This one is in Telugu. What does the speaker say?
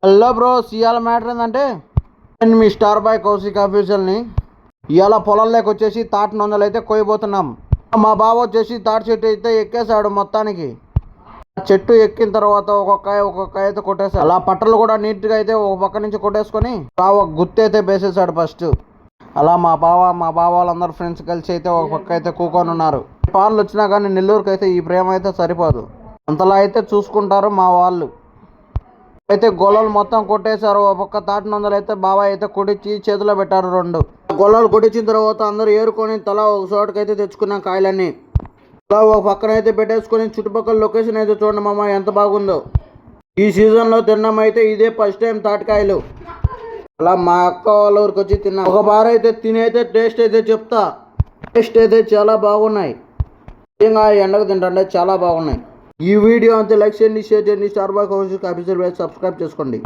హలో బ్రో, ఇవాళ మ్యాటర్ ఏంటంటే నేను మీ స్టార్ బాయ్ కౌశిక్ ఆఫీషియల్ని. ఇవాళ పొలంలోకి వచ్చేసి తాటి నొందలు అయితే కోయబోతున్నాం. మా బావ వచ్చేసి తాటి చెట్టు అయితే ఎక్కేశాడు మొత్తానికి. ఆ చెట్టు ఎక్కిన తర్వాత ఒక్కొక్క అయితే కొట్టేశాడు. అలా పట్టలు కూడా నీట్గా అయితే ఒక పక్క నుంచి కొట్టేసుకొని బావ గుత్తి అయితే వేసేసాడు ఫస్ట్. అలా మా బావ వాళ్ళందరూ ఫ్రెండ్స్ కలిసి అయితే ఒక పక్క అయితే కూకొని ఉన్నారు. పాలు వచ్చినా కానీ నెల్లూరుకి అయితే ఈ ప్రేమ అయితే సరిపోదు. అంతలా అయితే చూసుకుంటారు మా వాళ్ళు. అయితే గొల్లలు మొత్తం కొట్టేశారు. ఒక పక్క తాటి నొందలు అయితే బాబాయ్ అయితే కొట్టించి చేతిలో పెట్టారు. 2 గొల్లలు కొట్టించిన తర్వాత అందరూ ఏరుకొని తలా ఒక చోటకైతే తెచ్చుకున్నాం కాయలన్నీ. అలా ఒక పక్కన అయితే పెట్టేసుకొని చుట్టుపక్కల లొకేషన్ అయితే చూడండి మామ ఎంత బాగుందో. ఈ సీజన్లో తిన్నాం అయితే ఇదే ఫస్ట్ టైం తాటికాయలు. అలా మా అక్క వాళ్ళ ఊరికి వచ్చి తిన్నాం. ఒక బార్ అయితే తిని అయితే టేస్ట్ అయితే చెప్తా. టేస్ట్ అయితే చాలా బాగున్నాయి. ఇంకా ఎండకు తింటే చాలా బాగున్నాయి. ఈ వీడియో అంతే. లైక్ చేయండి, షేర్ చేయండి. Star boy Kaushik officer subscribe చేసుకోండి.